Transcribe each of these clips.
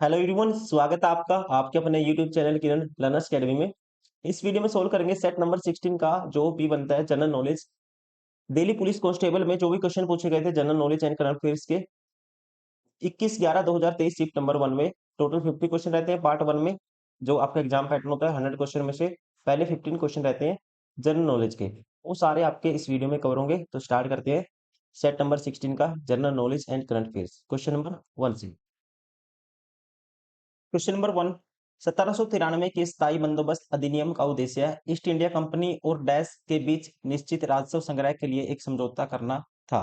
Hello everyone, स्वागत है आपका आपके अपने यूट्यूब चैनल किरण लर्नर्स अकेडमी में। इस वीडियो में सोल्व करेंगे सेट नंबर 16 का जो भी बनता है general knowledge. Delhi police constable में जो भी क्वेश्चन पूछे गए थे general knowledge and current affairs के 21/11/2023 शिफ्ट नंबर 1 में टोटल 50 क्वेश्चन रहते हैं। पार्ट 1 में जो आपका एग्जाम पैटर्न होता है 100 क्वेश्चन में से पहले 15 क्वेश्चन रहते हैं जनरल नॉलेज के, वो सारे आपके इस वीडियो में कवर होंगे। तो स्टार्ट करते हैं सेट नंबर 16 का general knowledge and current affairs question number 1 से। क्वेश्चन नंबर 1, 1793 के स्थायी बंदोबस्त अधिनियम का उद्देश्य ईस्ट इंडिया कंपनी और डैश के बीच निश्चित राजस्व संग्रह के लिए एक समझौता करना था।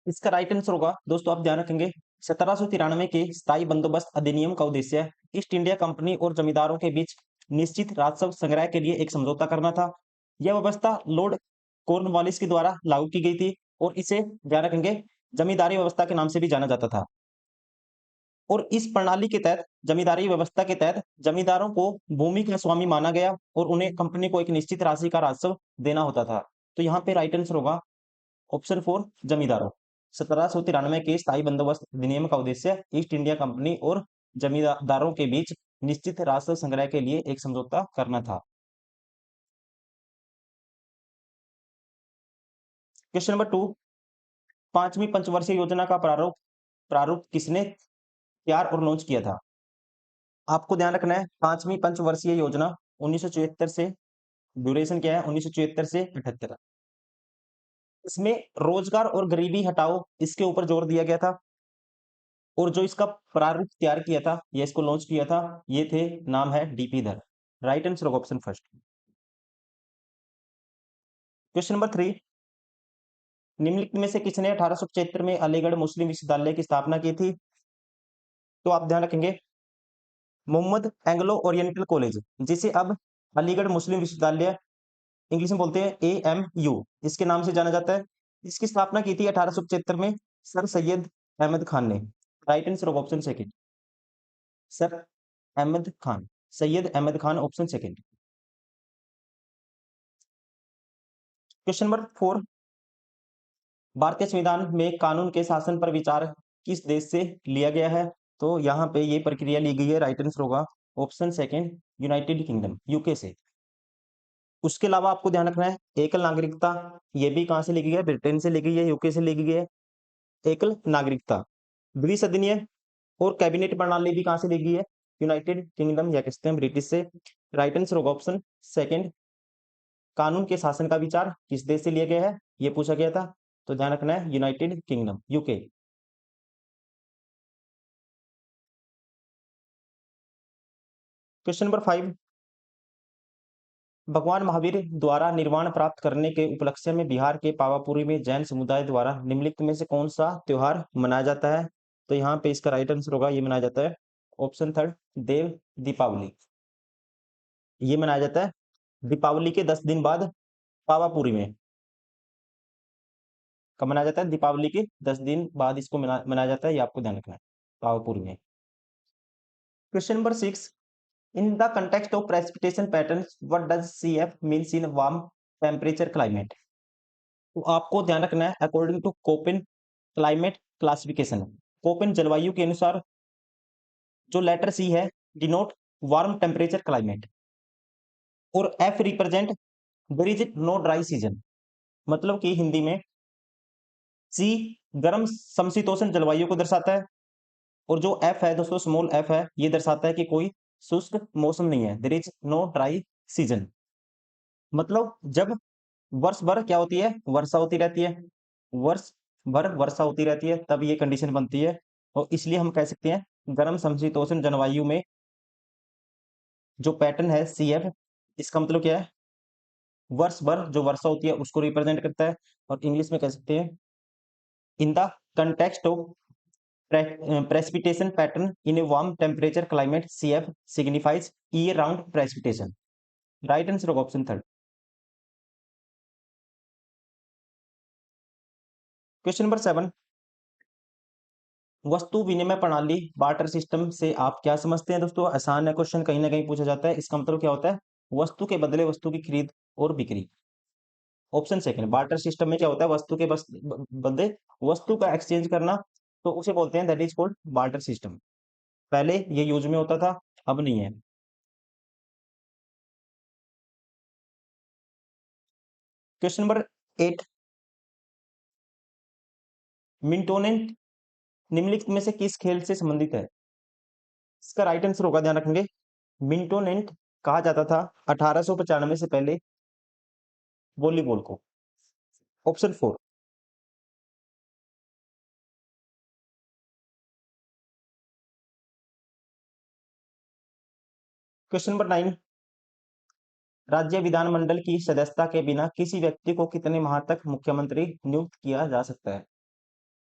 इसका राइट आंसर होगा दोस्तों, आप ध्यान रखेंगे 1793 के स्थायी बंदोबस्त अधिनियम का उद्देश्य ईस्ट इंडिया कंपनी और जमींदारों के बीच निश्चित राजस्व संग्रह के लिए एक समझौता करना था। यह व्यवस्था लॉर्ड कॉर्नवालिस के द्वारा लागू की गई थी और इसे ध्यान रखेंगे जमींदारी व्यवस्था के नाम से भी जाना जाता था। और इस प्रणाली के तहत जमींदारी व्यवस्था के तहत जमींदारों को भूमि का स्वामी माना गया और उन्हें कंपनी को एक निश्चित राशि का राजस्व देना होता था। तो यहाँ पे राइट आंसर होगा ऑप्शन 4 जमींदारों। 1793 के स्थायी बंदोबस्त अधिनियम का उद्देश्य ईस्ट इंडिया कंपनी और जमींदारों के बीच निश्चित राजस्व संग्रह के लिए एक समझौता करना था। क्वेश्चन नंबर 2, पांचवी पंचवर्षीय योजना का प्रारूप प्रारूप किसने तैयार और लॉन्च किया था? आपको ध्यान रखना है पांचवी पंचवर्षीय योजना 1974 से, ड्यूरेशन क्या है 1974 से 78। इसमें रोजगार और गरीबी हटाओ इसके ऊपर जोर दिया गया था और जो इसका प्रारूप तैयार किया था या इसको लॉन्च किया था ये थे, नाम है डीपी धर। राइट आंसर होगा ऑप्शन फर्स्ट। क्वेश्चन नंबर 3, निम्नलिखित में से किसने 1875 में अलीगढ़ मुस्लिम विश्वविद्यालय की स्थापना की थी? तो आप ध्यान रखेंगे मोहम्मद एंग्लो ओरिएंटल कॉलेज, जिसे अब अलीगढ़ मुस्लिम विश्वविद्यालय इंग्लिश में बोलते हैं AMU, इसके नाम से जाना जाता है। इसकी स्थापना की थी 1875 में सर सैयद अहमद खान ने। Right answer of option second, sir Ahmed Khan, Syed Ahmed Khan, option second. Question number 4, भारतीय संविधान में कानून के शासन पर विचार किस देश से लिया गया है? तो यहाँ पे ये प्रक्रिया ली गई है, राइट आंसर होगा option second United kingdom UK से। उसके अलावा आपको ध्यान रखना है एकल नागरिकता, ये भी कहां से ली गई है? ब्रिटेन से ली गई है, यूके से ली गई है। एकल नागरिकता, द्विसदनीय और कैबिनेट प्रणाली भी कहां से ली गई है? यूनाइटेड किंगडम या कहते हैं ब्रिटिश से। राइट आंसर होगा ऑप्शन सेकंड, कानून के शासन का विचार किस देश से लिया गया है ये पूछा गया था, तो ध्यान रखना है United kingdom UK. Question number 5, भगवान महावीर द्वारा निर्वाण प्राप्त करने के उपलक्ष्य में बिहार के पावापुरी में जैन समुदाय द्वारा निम्नलिखित में से कौन सा त्योहार मनाया जाता है? तो यहाँ पे इसका राइट आंसर होगा ये मनाया जाता है ऑप्शन थर्ड देव दीपावली। ये मनाया जाता है दीपावली के 10 दिन बाद पावापुरी में। कब मनाया जाता है? दीपावली के 10 दिन बाद इसको मनाया जाता है, ये आपको ध्यान रखना है पावापुरी में। Question number 6, in the context of precipitation patterns what does CF means in warm temperature climate? तो आपको ध्यान रखना है according to Koppen climate classification, Koppen जलवायु के अनुसार जो लेटर सी है डिनोट वार्म टेम्परेचर क्लाइमेट और F represent there is no dry season. मतलब कि हिंदी में सी गर्म समशीतोष्ण जलवायु को दर्शाता है और जो एफ है दोस्तों स्मॉल एफ है ये दर्शाता है कि कोई शुष्क मौसम नहीं है, there is no dry season. मतलब जब वर्ष भर क्या होती है? वर्षा होती रहती है, वर्ष भर वर्षा होती रहती है तब ये कंडीशन बनती है और इसलिए हम कह सकते हैं गर्म समशीतोष्ण जलवायु में जो पैटर्न है CF, इसका मतलब क्या है? वर्ष भर जो वर्षा होती है उसको रिप्रेजेंट करता है और इंग्लिश में कह सकते हैं in the context of precipitation pattern in a warm temperature climate CF signifies year round precipitation। Right answer होगा ऑप्शन थर्ड। क्वेश्चन नंबर 7, वस्तु विनिमय प्रणाली बार्टर सिस्टम से आप क्या समझते हैं? दोस्तों आसान है क्वेश्चन, कहीं ना कहीं पूछा जाता है। इसका मतलब क्या होता है? वस्तु के बदले वस्तु की खरीद और बिक्री। ऑप्शन सेकंड, बार्टर सिस्टम में क्या होता है? वस्तु के बदले वस्तु का एक्सचेंज करना, तो उसे बोलते हैं that is called barter system. पहले ये यूज में होता था, अब नहीं है। क्वेश्चन नंबर 8, मिंटोनेंट निम्नलिखित में से किस खेल से संबंधित है? इसका राइट आंसर होगा, ध्यान रखेंगे, मिंटोनेंट कहा जाता था 1895 से पहले वॉलीबॉल को। ऑप्शन 4। क्वेश्चन नंबर 9, राज्य विधानमंडल की सदस्यता के बिना किसी व्यक्ति को कितने माह तक मुख्यमंत्री नियुक्त किया जा सकता है?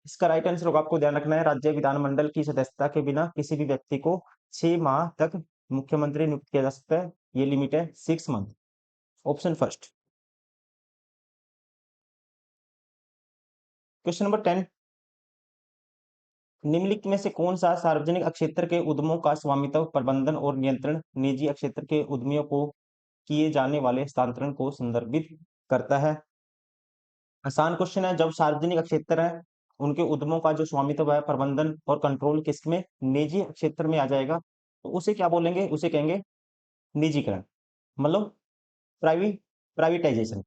इसका राइट आंसर होगा, आपको ध्यान रखना है, राज्य विधानमंडल की सदस्यता के बिना किसी भी व्यक्ति को 6 माह तक मुख्यमंत्री नियुक्त किया जा सकता है। ये लिमिट है 6 month. Option first. Question number 10, निम्नलिखित में से कौन सा सार्वजनिक क्षेत्र के उद्यमों का स्वामित्व, प्रबंधन और नियंत्रण निजी क्षेत्र के उद्यमियों को किए जाने वाले हस्तांतरण को संदर्भित करता है? आसान क्वेश्चन है। जब सार्वजनिक क्षेत्र है, उनके उद्यमों का जो स्वामित्व है, प्रबंधन और कंट्रोल किसमें, निजी क्षेत्र में आ जाएगा, तो उसे क्या बोलेंगे, उसे कहेंगे निजीकरण, मतलब प्राइवेटाइजेशन।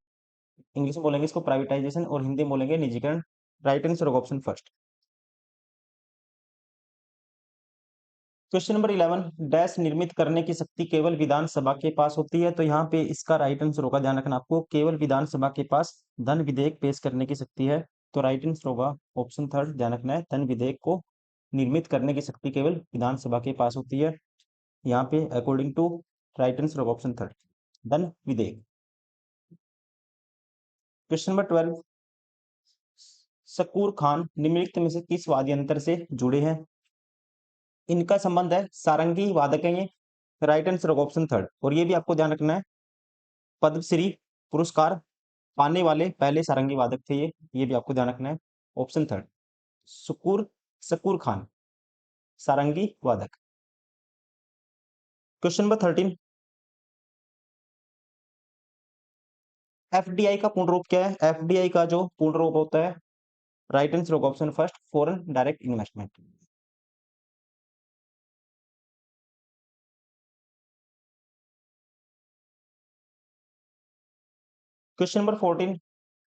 इंग्लिश में बोलेंगे इसको प्राइवेटाइजेशन और हिंदी में बोलेंगे निजीकरण। राइट आंसर होगा option first. Question number 11, dash निर्मित करने की शक्ति केवल विधानसभा के पास होती है? तो यहाँ पे इसका राइट आंसर होगा, ध्यान रखना आपको, केवल विधानसभा के पास धन विधेयक पेश करने की शक्ति है। तो राइट आंसर होगा ऑप्शन थर्ड, ध्यान रखना है, धन विधेयक को निर्मित करने की शक्ति केवल विधानसभा के पास होती है। यहाँ पे अकॉर्डिंग टू राइट आंसर होगा ऑप्शन थर्ड, धन विधेयक। क्वेश्चन नंबर 12, शकूर खान निम्नलिखित में से किस वाद्य यंत्र से जुड़े हैं? इनका संबंध है सारंगी वादक है ये। राइट आंसर होगा ऑप्शन थर्ड। और ये भी आपको ध्यान रखना है, पद्मश्री पुरस्कार पाने वाले पहले सारंगी वादक थे ये भी आपको ध्यान रखना है। ऑप्शन थर्ड, शकूर शकूर खान सारंगी वादक। क्वेश्चन नंबर 13, एफडीआई का पूर्ण रूप क्या है? एफडीआई का जो पूर्ण रूप होता है, राइट आंसर होगा option first, foreign direct investment. Question number 14,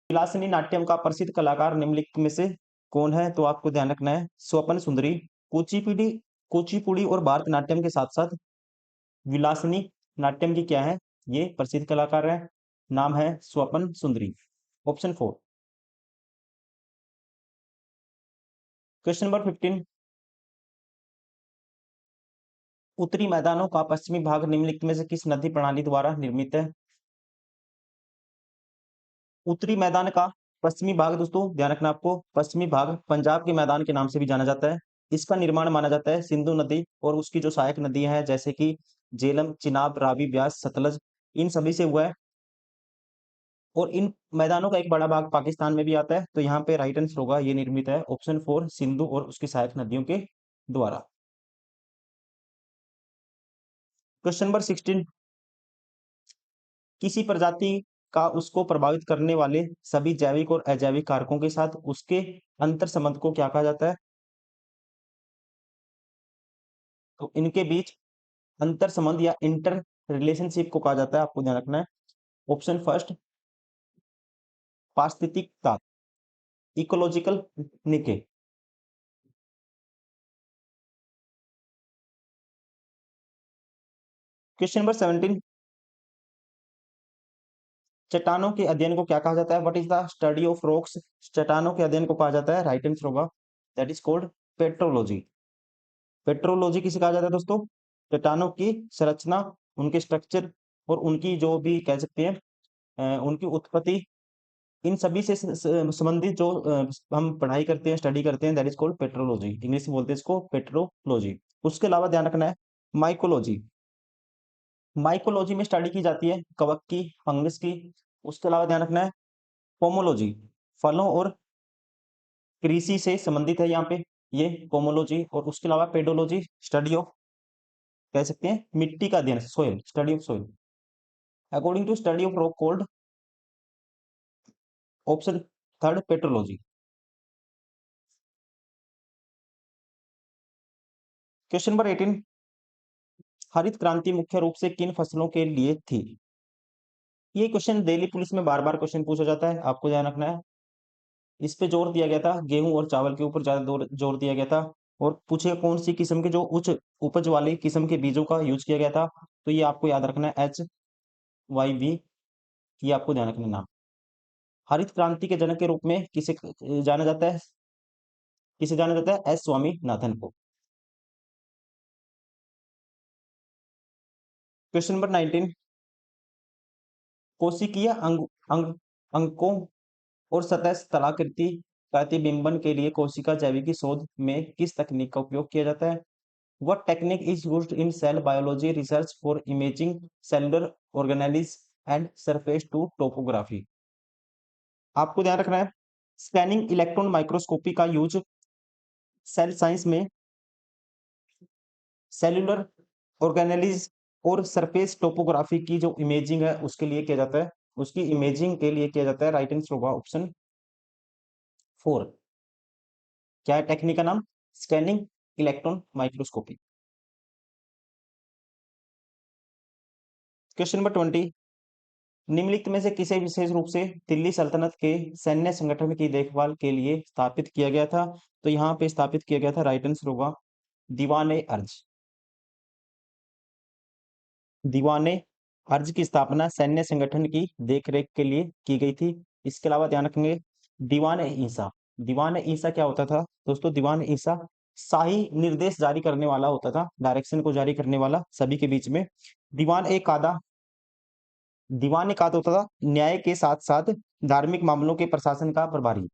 Vilasini Natyam का प्रसिद्ध कलाकार निम्नलिखित में से कौन है? तो आपको ध्यान रखना है, स्वपन सुंदरी कुचिपुड़ी कुचिपुड़ी और भारतनाट्यम के साथ साथ विलासिनी नाट्यम की क्या है, ये प्रसिद्ध कलाकार है, नाम है स्वपन सुंदरी। ऑप्शन 4। क्वेश्चन नंबर 15, उत्तरी मैदानों का पश्चिमी भाग निम्नलिखित में से किस नदी प्रणाली द्वारा निर्मित है? उत्तरी मैदान का पश्चिमी भाग, दोस्तों ध्यान रखना आपको, पश्चिमी भाग पंजाब के मैदान के नाम से भी जाना जाता है। इसका निर्माण माना जाता है सिंधु नदी और उसकी जो सहायक नदियां हैं, जैसे कि झेलम, चिनाब, रावी, ब्यास, सतलज, इन सभी से हुआ है। और इन मैदानों का एक बड़ा भाग पाकिस्तान में भी आता है। तो यहाँ पे राइट आंसर होगा, ये निर्मित है ऑप्शन 4, सिंधु और उसकी सहायक नदियों के द्वारा। क्वेश्चन नंबर 16, किसी प्रजाति का उसको प्रभावित करने वाले सभी जैविक और अजैविक कारकों के साथ उसके अंतर संबंध को क्या कहा जाता है? तो इनके बीच अंतर संबंध या इंटर रिलेशनशिप को कहा जाता है, आपको ध्यान रखना है। ऑप्शन फर्स्ट, पारिस्थितिकता, इकोलॉजिकल निके। क्वेश्चन नंबर 17, चट्टानों के अध्ययन को क्या कहा जाता है? What is the study of rocks? चट्टानों के अध्ययन को कहा जाता है, राइट आंसर होगा, that is called petrology. Petrology किसे कहा जाता है दोस्तों? चट्टानों की संरचना, उनके स्ट्रक्चर और उनकी जो भी कह सकते हैं उनकी उत्पत्ति, इन सभी से संबंधित जो हम पढ़ाई करते हैं, स्टडी करते हैं, that is called petrology. English में बोलते हैं इसको पेट्रोलॉजी। उसके अलावा ध्यान रखना है, माइकोलॉजी, माइकोलॉजी में स्टडी की जाती है कवक की, फंगस की। उसके अलावा ध्यान रखना है, पोमोलॉजी, फलों और कृषि से संबंधित है यहाँ पे ये पोमोलॉजी। और उसके अलावा पेडोलॉजी, स्टडी ऑफ, कह सकते हैं मिट्टी का अध्ययन, soil, study of soil. According to study of rock cold, option third, petrology. Question number 18, हरित क्रांति मुख्य रूप से किन फसलों के लिए थी? ये क्वेश्चन दिल्ली पुलिस में बार बार क्वेश्चन पूछा जाता है, आपको ध्यान रखना है। इस पे जोर दिया गया था, गेहूं और चावल के ऊपर ज्यादा जोर दिया गया था। और पूछे कौन सी किस्म के जो उच्च उपज वाली किस्म के बीजों का यूज किया गया था, तो ये आपको याद रखना है HYV, ये आपको ध्यान रखना नाम। हरित क्रांति के जनक के रूप में जाना जाता है किसे जाना जाता है? एस स्वामीनाथन को। क्वेश्चन नंबर 19, कोशिकीय अंकों और सतह स्थलाकृति प्रतिबिंबन के लिए कोशिका जैविकी शोध में किस तकनीक का उपयोग किया जाता है? What technique is used in cell biology research for imaging cellular organelles and surface to topography? आपको ध्यान रखना है, स्कैनिंग इलेक्ट्रॉन माइक्रोस्कोपी का यूज सेल साइंस में सेल्यूलर ऑर्गेनेलिज और सरफेस टोपोग्राफी की जो इमेजिंग है उसके लिए किया जाता है, उसकी इमेजिंग के लिए किया जाता है। राइट आंसर होगा ऑप्शन 4। क्या है टेक्निक का नाम? Scanning electron microscopy. Question number 20, निम्नलिखित में से किसे विशेष रूप से दिल्ली सल्तनत के सैन्य संगठन की देखभाल के लिए स्थापित किया गया था? तो यहाँ पे स्थापित किया गया था, राइट आंसर होगा दीवान ए अर्ज। दीवान ए अर्ज की स्थापना सैन्य संगठन की देखरेख के लिए की गई थी। इसके अलावा ध्यान रखेंगे दीवान ए ईसा। दीवान ए ईसा क्या होता था दोस्तों? दीवान ए ईसा शाही निर्देश जारी करने वाला होता था, डायरेक्शन को जारी करने वाला सभी के बीच में। दीवान ए कादा, दीवान ए कादा होता था न्याय के साथ साथ धार्मिक मामलों के प्रशासन का प्रभारी।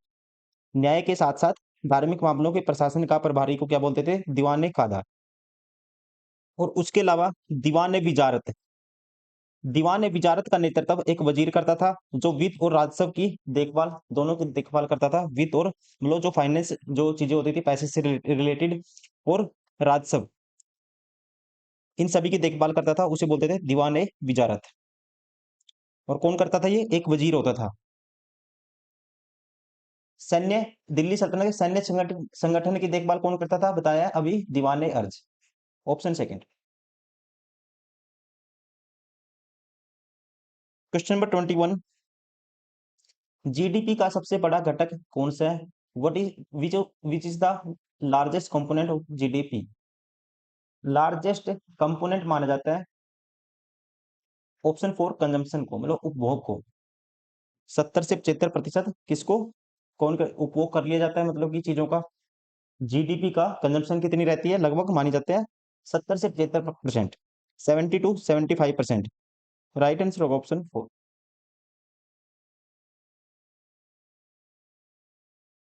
न्याय के साथ साथ धार्मिक मामलों के प्रशासन का प्रभारी को क्या बोलते थे? दीवान ए कादा। और उसके अलावा दीवान ए विजारत, दीवान ए विजारत का नेतृत्व एक वजीर करता था, जो वित्त और राजस्व की देखभाल, दोनों की देखभाल करता था। वित्त और मतलब जो फाइनेंस जो चीजें होती थी पैसे से रिलेटेड और राजस्व, इन सभी की देखभाल करता था, उसे बोलते थे दीवान ए विजारत। और कौन करता था? ये एक वजीर होता था। सैन्य दिल्ली सल्तनत के सैन्य संगठन की देखभाल कौन करता था? बताया अभी, दीवान ए अर्ज। Option second. Question number 21, GDP का सबसे बड़ा घटक कौन सा है? What is which is the largest component of GDP? Largest component माना जाता है ऑप्शन 4 कंजम्पशन को, मतलब उपभोग को। 70 से 75% किसको उपभोग कर लिया जाता है, मतलब की चीजों का। जीडीपी का कंजम्पशन कितनी रहती है? लगभग मानी जाते हैं 70 से 75%, 70 to 75%। राइट आंसर होगा ऑप्शन 4।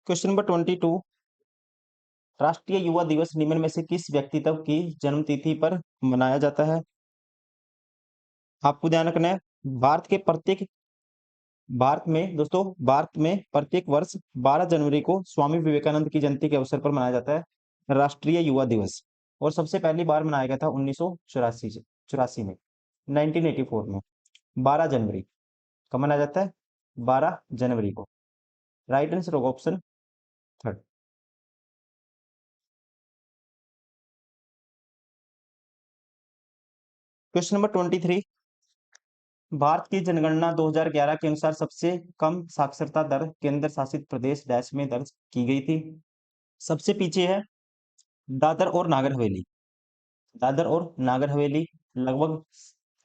क्वेश्चन नंबर 22, राष्ट्रीय युवा दिवस निम्न में से किस व्यक्तित्व की जन्मतिथि पर मनाया जाता है? आपको ध्यान रखना है, भारत में दोस्तों, भारत में प्रत्येक वर्ष 12 जनवरी को स्वामी विवेकानंद की जयंती के अवसर पर मनाया जाता है राष्ट्रीय युवा दिवस। और सबसे पहली बार मनाया गया था 1984 में, 1984 में 12 जनवरी। कब मनाया जाता है? 12 जनवरी को। राइट आंसर होगा ऑप्शन 3। क्वेश्चन नंबर 23, भारत की जनगणना 2011 के अनुसार सबसे कम साक्षरता दर केंद्र शासित प्रदेश डैश में दर्ज की गई थी? सबसे पीछे है दादर और नागर हवेली। दादर और नागर हवेली लगभग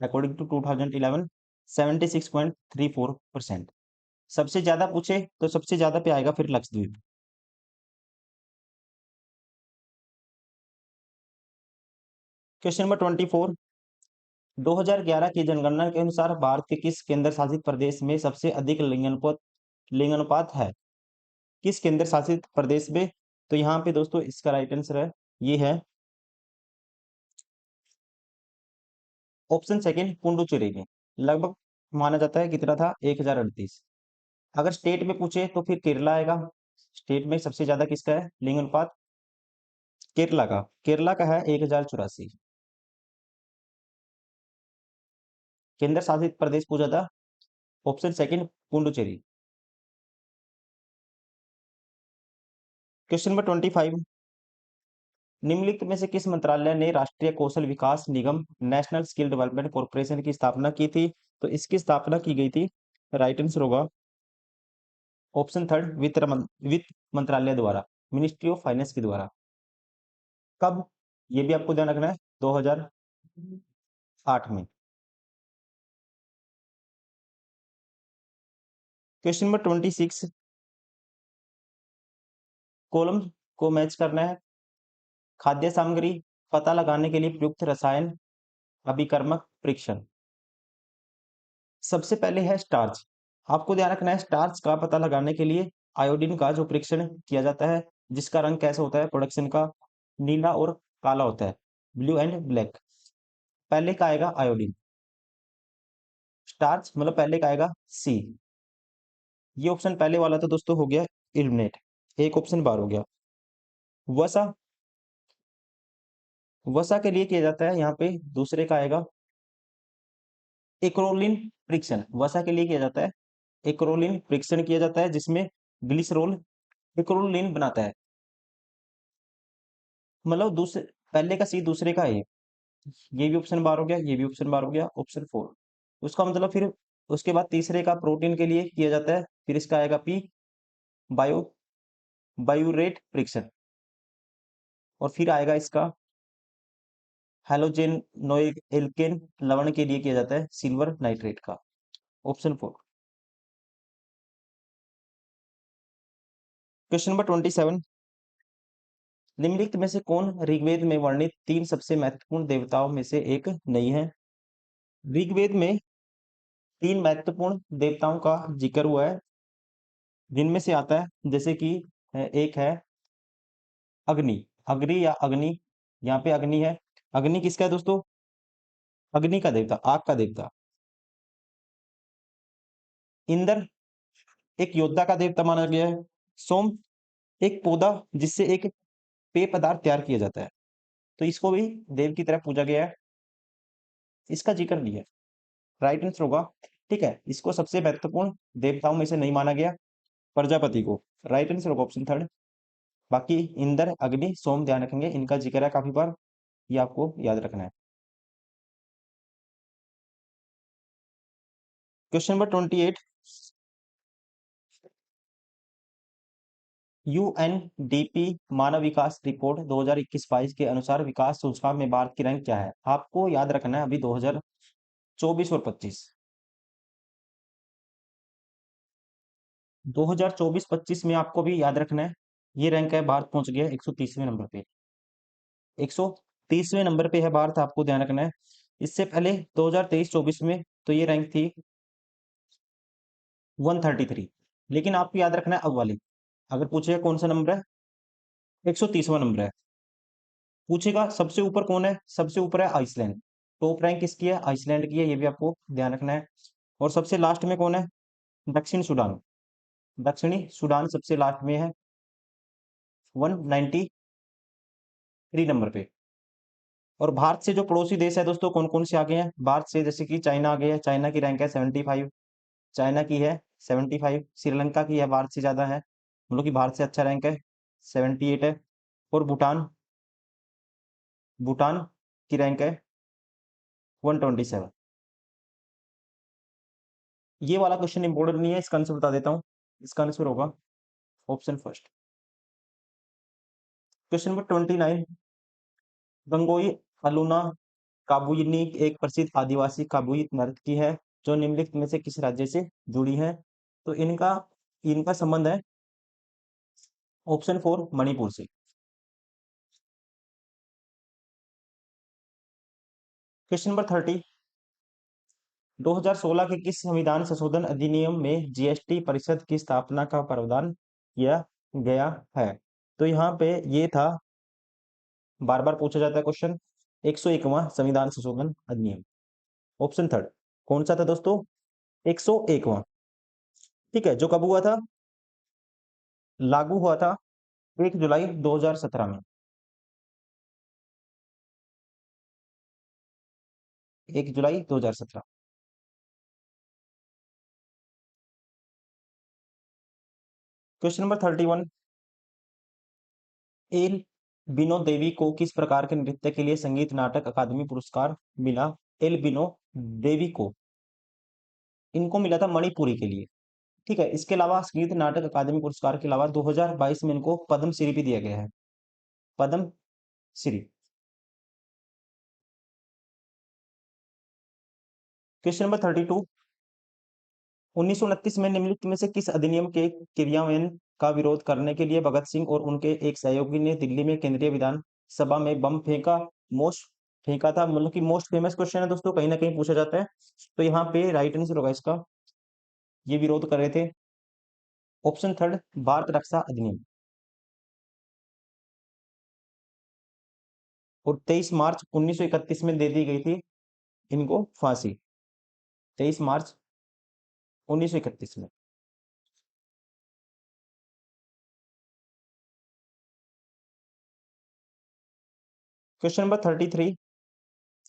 अकॉर्डिंग टू 2011 76.34%। सबसे ज्यादा पूछे तो सबसे ज्यादा पे आएगा फिर लक्षद्वीप। क्वेश्चन नंबर 24, 2011 की जनगणना के अनुसार भारत के किस केंद्र शासित प्रदेश में सबसे अधिक लिंगानुपात है? किस केंद्र शासित प्रदेश में? तो यहाँ पे दोस्तों इसका राइट आंसर है, ये है ऑप्शन सेकंड पुडुचेरी में। लगभग माना जाता है कितना था? 1038। अगर स्टेट में पूछे तो फिर केरला आएगा। स्टेट में सबसे ज्यादा किसका है लिंगानुपात? केरला का है 1084। केंद्र शासित प्रदेश पूछा था, option second Puducherry. Question number 25, निम्नलिखित में से किस मंत्रालय ने राष्ट्रीय कौशल विकास निगम नेशनल स्किल डेवलपमेंट कॉर्पोरेशन की स्थापना की थी? तो इसकी स्थापना की गई थी, राइट आंसर होगा ऑप्शन थर्ड, वित्त मंत्रालय द्वारा, मिनिस्ट्री ऑफ फाइनेंस के द्वारा। कब? ये भी आपको ध्यान रखना है, 2008 में। क्वेश्चन नंबर 26, कॉलम को मैच करना है। खाद्य सामग्री पता लगाने के लिए प्रयुक्त रसायन अभिकर्मक परीक्षण। सबसे पहले है स्टार्च। आपको ध्यान रखना है, स्टार्च का पता लगाने के लिए आयोडीन का जो परीक्षण किया जाता है, जिसका रंग कैसा होता है प्रोडक्शन का, नीला और काला होता है, ब्लू एंड ब्लैक। पहले का आएगा आयोडीन, स्टार्च मतलब पहले का आएगा सी। ये ऑप्शन पहले वाला तो दोस्तों हो गया इल्मिनेट, एक ऑप्शन बार हो गया। वसा, वसा के लिए किया जाता है, यहाँ पे दूसरे का आएगा एक्रोलिन परीक्षण। वसा के लिए किया जाता है एक्रोलिन परीक्षण किया जाता है, जिसमें ग्लिसरॉल एक्रोलिन बनाता है। मतलब दूसरे, पहले का सी दूसरे का ए। ये भी ऑप्शन बार हो गया, ये भी ऑप्शन बार हो गया, ऑप्शन फोर। उसका मतलब फिर उसके बाद तीसरे का प्रोटीन के लिए किया जाता है, फिर इसका आएगा पी, बायो बायोरेट परीक्षण। और फिर आएगा इसका हेलोजेन नोइक एल्केन लवण के लिए किया जाता है सिल्वर नाइट्रेट का, ऑप्शन फोर। क्वेश्चन नंबर 27, निम्नलिखित में से कौन ऋग्वेद में वर्णित तीन सबसे महत्वपूर्ण देवताओं में से एक नहीं है? ऋग्वेद में तीन महत्वपूर्ण देवताओं का जिक्र हुआ है, जिनमें से आता है जैसे कि एक है अग्नि, अग्नि या अग्नि, यहाँ पे अग्नि है। अग्नि किसका है दोस्तों? अग्नि का देवता, आग का देवता। इंद्र एक योद्धा का देवता माना गया है। सोम एक पौधा जिससे एक पेय पदार्थ तैयार किया जाता है, तो इसको भी देव की तरह पूजा गया है। इसका जिक्र नहीं है, राइट आंसर होगा, ठीक है, इसको सबसे महत्वपूर्ण देवताओं में से नहीं माना गया, प्रजापति को। राइट आंसर होगा ऑप्शन थर्ड। बाकी इंद्र अग्नि सोम ध्यान रखेंगे, इनका जिक्र है काफी बार, ये आपको याद रखना है। क्वेश्चन नंबर 28, यूएनडीपी मानव विकास रिपोर्ट 2021-22 के अनुसार विकास सूचकांक में भारत की रैंक क्या है? आपको याद रखना है अभी 2024 और 25। 2024-25 में आपको भी याद रखना है, ये रैंक है, भारत पहुंच गया 130वें नंबर पे। 130वें नंबर पे है भारत, आपको ध्यान रखना है। इससे पहले 2023-24 में तो ये रैंक थी 133, लेकिन आपको याद रखना है अब वाली, अगर पूछेगा कौन सा नंबर है, 130वां नंबर है। पूछेगा सबसे ऊपर कौन है, सबसे ऊपर है आइसलैंड, टॉप रैंक किसकी है? आइसलैंड की है, ये भी आपको ध्यान रखना है। और सबसे लास्ट में कौन है? दक्षिण सूडान, दक्षिणी सूडान सबसे लास्ट में है 193 नंबर पे। और भारत से जो पड़ोसी देश है दोस्तों, कौन कौन से आगे हैं भारत से? जैसे कि चाइना आ गया है, चाइना की रैंक है 75, चाइना की है 75। श्रीलंका की है भारत से ज्यादा है, मतलब कि भारत से अच्छा रैंक है, 78 है। और भूटान, भूटान की रैंक है 127। ये वाला क्वेश्चन इंपॉर्टेंट नहीं है, इसका आंसर बता देता हूँ, इसका आंसर होगा ऑप्शन फर्स्ट। क्वेश्चन नंबर 29, गंगोई अलोना काबुइनी एक प्रसिद्ध आदिवासी काबुई नर्तकी है, जो निम्नलिखित में से किस राज्य से जुड़ी है? तो इनका इनका संबंध है ऑप्शन फोर मणिपुर से। क्वेश्चन नंबर 30, 2016 के किस संविधान संशोधन अधिनियम में जीएसटी परिषद की स्थापना का प्रावधान किया गया है? तो यहाँ पे ये था, बार बार पूछा जाता है क्वेश्चन, 101वां संविधान संशोधन अधिनियम, ऑप्शन थर्ड। कौन सा था दोस्तों? 101वां, ठीक है, जो कब हुआ था? लागू हुआ था 1 जुलाई 2017 में, 1 जुलाई 2017। क्वेश्चन नंबर 31, बिनो देवी को किस प्रकार के नृत्य के लिए संगीत नाटक अकादमी पुरस्कार मिला? एल बिनो देवी को इनको मिला था मणिपुरी के लिए। ठीक है, इसके अलावा संगीत नाटक अकादमी पुरस्कार के अलावा 2022 में इनको पद्मश्री भी दिया गया है, पद्मश्री। क्वेश्चन नंबर 32, 1929 में निम्नलिखित में से किस अधिनियम के क्रियान्वयन का विरोध करने के लिए भगत सिंह और उनके एक सहयोगी ने दिल्ली में केंद्रीय विधान सभा में बम फेंका? मोस्ट फेंका था, मतलब कि मोस्ट फेमस क्वेश्चन है दोस्तों, कहीं ना कहीं पूछा जाता है। तो यहाँ पे राइट आंसर होगा इसका, ये विरोध कर रहे थे ऑप्शन थर्ड, भारत रक्षा अधिनियम। और 23 मार्च 1931 में दे दी गई थी इनको फांसी, 23 मार्च 1931 में। क्वेश्चन नंबर 33,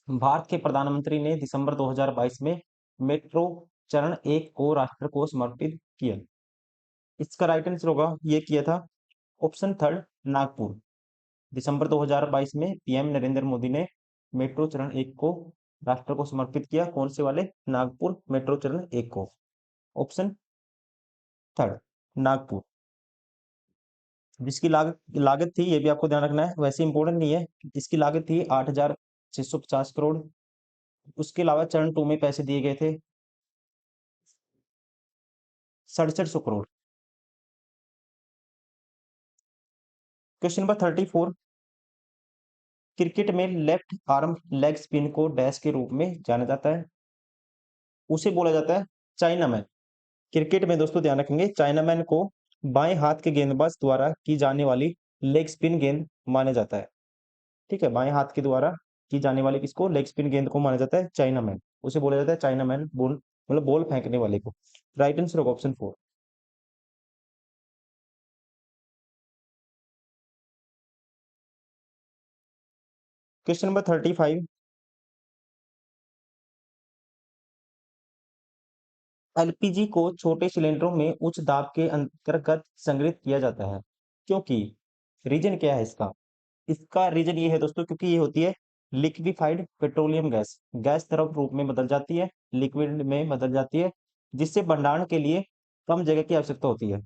भारत के प्रधानमंत्री ने दिसंबर 2022 में मेट्रो चरण एक को राष्ट्र को समर्पित किया। इसका राइट आंसर होगा, ये किया था ऑप्शन थर्ड, नागपुर। दिसंबर 2022 में पीएम नरेंद्र मोदी ने मेट्रो चरण एक को राष्ट्र को समर्पित किया। कौन से वाले? नागपुर मेट्रो चरण एक को, ऑप्शन थर्ड, नागपुर। जिसकी लागत लागत थी, ये भी आपको ध्यान रखना है, वैसे इंपॉर्टेंट नहीं है। इसकी लागत थी 8,650 करोड़। उसके अलावा चरण टू में पैसे दिए गए थे 6700 करोड़। क्वेश्चन नंबर 34, क्रिकेट में लेफ्ट आर्म लेग स्पिन को डैश के रूप में जाना जाता है? उसे बोला जाता है चाइनामैन। क्रिकेट में दोस्तों ध्यान रखेंगे, चाइनामैन को बाएं हाथ के गेंदबाज द्वारा की जाने वाली लेग स्पिन गेंद माना जाता है। ठीक है, बाएं हाथ के द्वारा की जाने वाली किसको? लेग स्पिन गेंद को माना जाता है चाइनामैन। उसे बोला जाता है चाइनामैन, बॉल मतलब बॉल फेंकने वाले को। राइट आंसर होगा option four. Question number 35, LPG को छोटे सिलेंडरों में उच्च दाब के अंतर्गत संग्रहित किया जाता है, क्योंकि रीजन क्या है इसका? इसका रीजन ये है दोस्तों, क्योंकि ये होती है लिक्विफाइड पेट्रोलियम गैस, गैस तरल रूप में बदल जाती है, लिक्विड में बदल जाती है, जिससे भंडारण के लिए कम जगह की आवश्यकता होती है।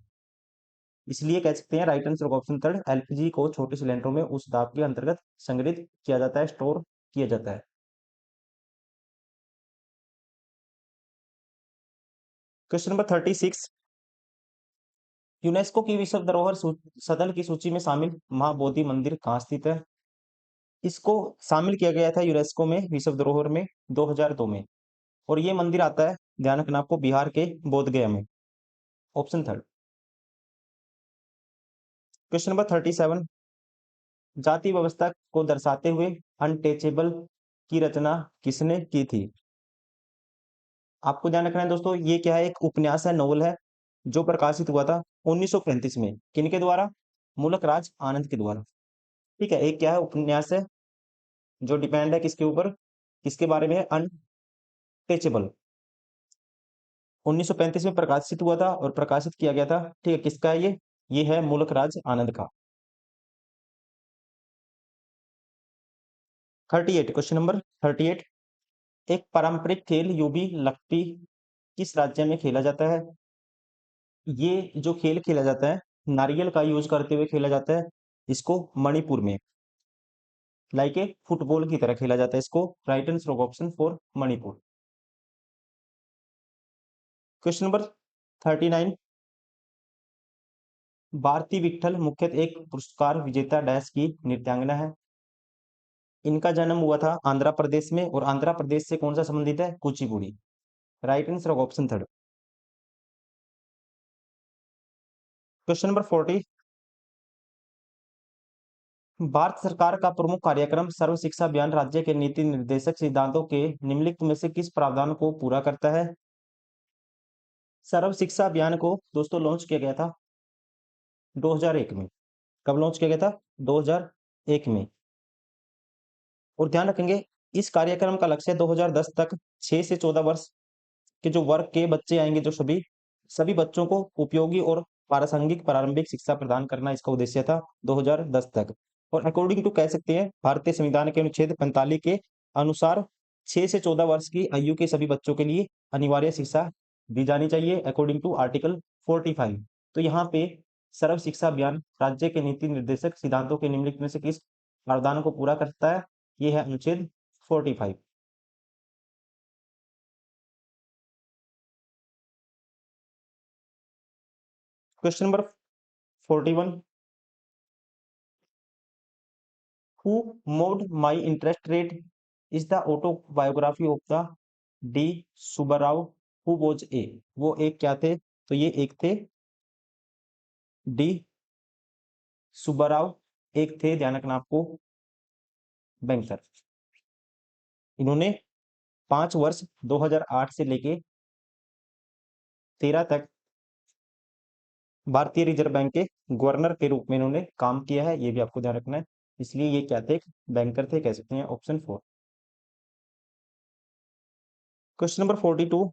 इसलिए कह सकते हैं right answer of option third, LPG को छोटे सिलेंडरों में उस दाब के अंतर्गत संग्रहित किया जाता है, स्टोर किया जाता है। क्वेश्चन नंबर 36, यूनेस्को की विश्व धरोहर सदन की सूची में शामिल महाबोधि मंदिर कहाँ स्थित है? इसको शामिल किया गया था यूनेस्को में विश्व धरोहर में 2002 में, और ये मंदिर आता है, ध्यान रखना आपको, बिहार के बोध गया में, ऑप्शन थर्ड। क्वेश्चन नंबर 37, जाति व्यवस्था को दर्शाते हुए अनटचेबल की रचना किसने की थी? आपको ध्यान रखना है दोस्तों, ये क्या है? एक उपन्यास है, नोवेल है, जो प्रकाशित हुआ था 1935 में। किनके द्वारा? मुलक राज आनंद के द्वारा। ठीक है, एक क्या है? उपन्यास है, जो डिपेंड है किसके ऊपर? किसके बारे में है? अनटचेबल। 1935 में प्रकाशित हुआ था और प्रकाशित किया गया था। ठीक है, किसका है ये है मुलक राज आनंद का। 38, क्वेश्चन नंबर 38, एक पारंपरिक खेल यूबी लक्टी किस राज्य में खेला जाता है? ये जो खेल खेला जाता है, नारियल का यूज करते हुए खेला जाता है, इसको मणिपुर में, लाइक ए फुटबॉल की तरह खेला जाता है इसको। Right answer option four, Manipur. Question number 39, भारती विट्ठल मुख्यतः एक पुरस्कार विजेता डैश की नृत्यांगना है। इनका जन्म हुआ था आंध्र प्रदेश में, और आंध्र प्रदेश से कौन सा संबंधित है? Kuchipudi. Right answer option third. Question number 40, Bharat सरकार का प्रमुख कार्यक्रम सर्व शिक्षा अभियान राज्य के नीति निर्देशक सिद्धांतों के निम्नलिखित में से किस प्रावधान को पूरा करता है? सर्व शिक्षा अभियान को दोस्तों लॉन्च किया गया था 2001 में। कब लॉन्च किया गया था? 2001 में। और ध्यान रखेंगे, इस कार्यक्रम का लक्ष्य 2010 तक 6 से 14 वर्ष के जो वर्ग के बच्चे आएंगे, जो सभी सभी बच्चों को उपयोगी और प्रासंगिक प्रारंभिक शिक्षा प्रदान करना इसका उद्देश्य था 2010 तक। और अकॉर्डिंग टू कह सकते हैं भारतीय संविधान के अनुच्छेद 45 के अनुसार 6 से 14 वर्ष की आयु के सभी बच्चों के लिए अनिवार्य शिक्षा दी जानी चाहिए अकॉर्डिंग टू आर्टिकल 45। तो यहाँ पे सर्व शिक्षा अभियान राज्य के नीति निर्देशक सिद्धांतों के निम्नलिखित में से किस प्रावधान को पूरा करता है? ये है अनुच्छेद 45। Question number 41, who mode my interest rate is the autobiography of the D Subbarao who was a. वो एक क्या थे? तो ये एक थे डी सुब्बाराव, एक थे ध्यान रखना आपको बैंकर। इन्होंने 5 वर्ष 2008 से लेके 13 तक भारतीय रिजर्व बैंक के गवर्नर के रूप में इन्होंने काम किया है, ये भी आपको ध्यान रखना है। इसलिए ये क्या थे? बैंकर थे, कह सकते हैं ऑप्शन 4। क्वेश्चन नंबर 42,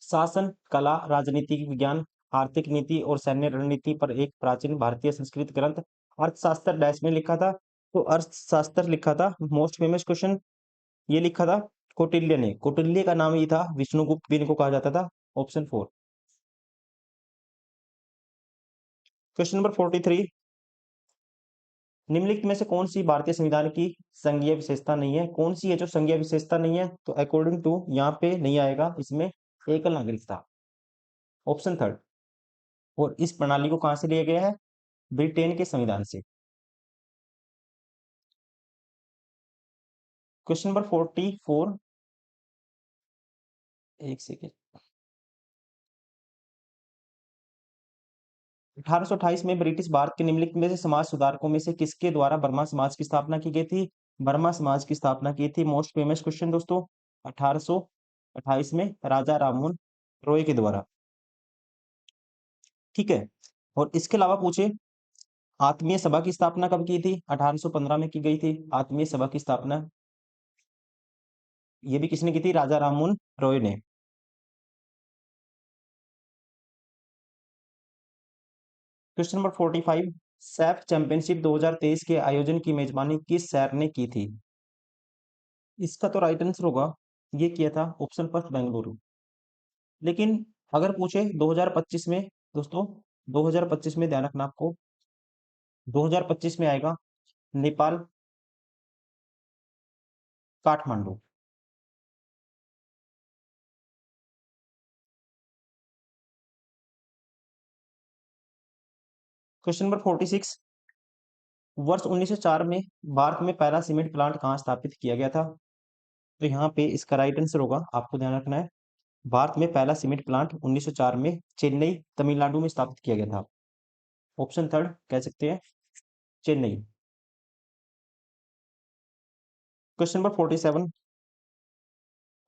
शासन कला राजनीतिक विज्ञान आर्थिक नीति और सैन्य रणनीति पर एक प्राचीन भारतीय संस्कृत ग्रंथ अर्थशास्त्र डैश में लिखा था। तो अर्थशास्त्र लिखा था, मोस्ट फेमस क्वेश्चन ये लिखा था कौटिल्य ने। कौटिल्य का नाम ये था, विष्णुगुप्त भी इनको कहा जाता था, ऑप्शन 4। क्वेश्चन नंबर 43, निम्नलिखित में से कौन सी भारतीय संविधान की संघीय विशेषता नहीं है? कौन सी है जो संघीय विशेषता नहीं है? तो अकॉर्डिंग टू यहाँ पे नहीं आएगा इसमें एकल नागरिकता, ऑप्शन 3। और इस प्रणाली को कहां से लिया गया है? ब्रिटेन के संविधान से। क्वेश्चन नंबर 44, एक सेकेंड, 1828 में ब्रिटिश भारत के निम्नलिखित में से समाज सुधारकों में से किसके द्वारा ब्रह्मा समाज की स्थापना की गई थी? ब्रह्मा समाज की स्थापना की थी, मोस्ट फेमस क्वेश्चन दोस्तों, 1828 में राजा राममोहन रॉय के द्वारा। ठीक है, और इसके अलावा पूछे आत्मीय सभा की स्थापना कब की थी? 1815 में की गई थी आत्मीय सभा की स्थापना। ये भी किसने की थी? राजा राममोहन रॉय ने। क्वेश्चन नंबर 45, सैफ चैंपियनशिप 2023 के आयोजन की मेजबानी किस शहर ने की थी? इसका तो राइट आंसर होगा, ये किया था ऑप्शन फर्स्ट बेंगलुरु। लेकिन अगर पूछे 2025 में दोस्तों, 2025 में ध्यान रखना आपको, 2025 में आएगा नेपाल काठमांडू। क्वेश्चन नंबर 46, वर्ष 1904 में भारत में पहला सीमेंट प्लांट कहाँ स्थापित किया गया था? तो यहाँ पे इसका राइट आंसर होगा, आपको ध्यान रखना है, भारत में पहला सीमेंट प्लांट 1904 में चेन्नई तमिलनाडु में स्थापित किया गया था, ऑप्शन 3 कह सकते हैं चेन्नई। क्वेश्चन नंबर 47,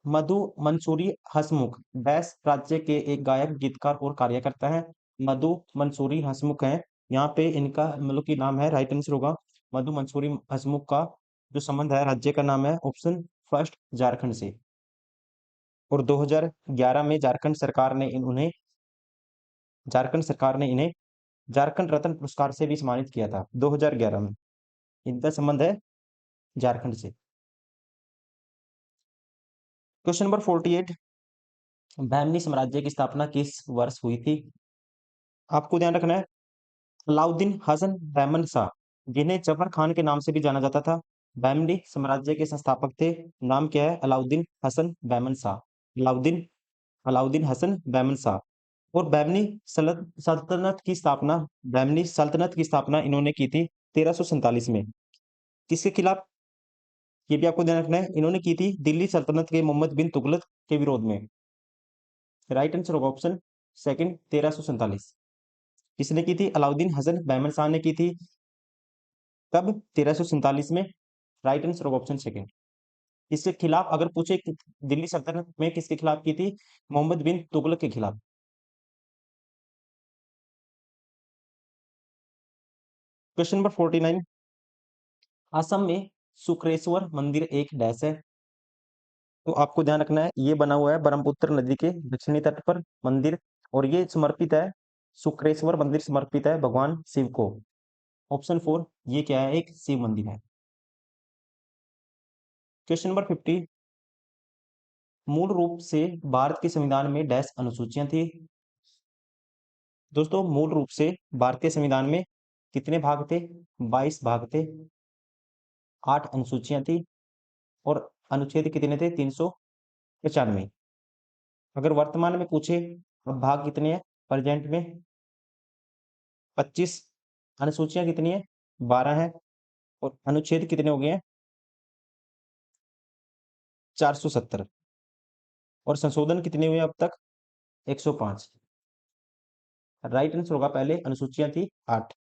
मधु मंसूरी हसमुख डैश राज्य के एक गायक गीतकार और कार्यकर्ता है। मधु मंसूरी हसमुख है, यहाँ पे इनका मतलब की नाम है, राइट आंसर होगा मधु मंसूरी हसमुख का जो संबंध है राज्य का नाम है ऑप्शन फर्स्ट झारखंड से। और 2011 में झारखंड सरकार ने इन्हें झारखंड रत्न पुरस्कार से भी सम्मानित किया था 2011 में। इनका संबंध है झारखंड से। क्वेश्चन नंबर 48, बहमनी साम्राज्य की स्थापना किस वर्ष हुई थी? आपको ध्यान रखना है, अलाउद्दीन हसन बहमन शाह, जिन्हें जफर खान के नाम से भी जाना जाता था, बहमनी साम्राज्य के संस्थापक थे। नाम क्या है? अलाउद्दीन हसन बहमन शाह। अलाउद्दीन अलाउद्दीन हसन बहमन शाह। और बहमनी सल्तनत की स्थापना इन्होंने की थी 1347 में। किसके खिलाफ? ये भी आपको ध्यान रखना है, इन्होंने की थी दिल्ली सल्तनत के मोहम्मद बिन तुगलक के विरोध में। राइट आंसर होगा ऑप्शन सेकंड 1347। किसने की थी? अलाउद्दीन हसन बहमन शाह ने की थी, कब? 1347 में। राइट आंसर होगा ऑप्शन सेकंड। इसके खिलाफ अगर पूछे दिल्ली सल्तनत में किसके खिलाफ की थी? मोहम्मद बिन तुगलक के खिलाफ। क्वेश्चन नंबर 49, असम में शुक्रेश्वर मंदिर एक डैश है। तो आपको ध्यान रखना है, ये बना हुआ है ब्रह्मपुत्र नदी के दक्षिणी तट पर मंदिर, और ये समर्पित है, शुक्रेश्वर मंदिर समर्पित है भगवान शिव को। ऑप्शन 4 ये क्या है? एक शिव मंदिर है। क्वेश्चन नंबर 50, मूल रूप से भारत के संविधान में डैश अनुसूचियां थी। दोस्तों मूल रूप से भारतीय संविधान में कितने भाग थे? 22 भाग थे, 8 अनुसूचियां थी और अनुच्छेद कितने थे? 395। अगर वर्तमान में पूछे अब भाग कितने हैं प्रेजेंट में? 25। अनुसूचियां कितनी है? 12 है और अनुच्छेद कितने हो गए हैं? 470। और संशोधन कितने हुए अब तक? 105। राइट आंसर होगा पहले अनुसूचियां थी 8।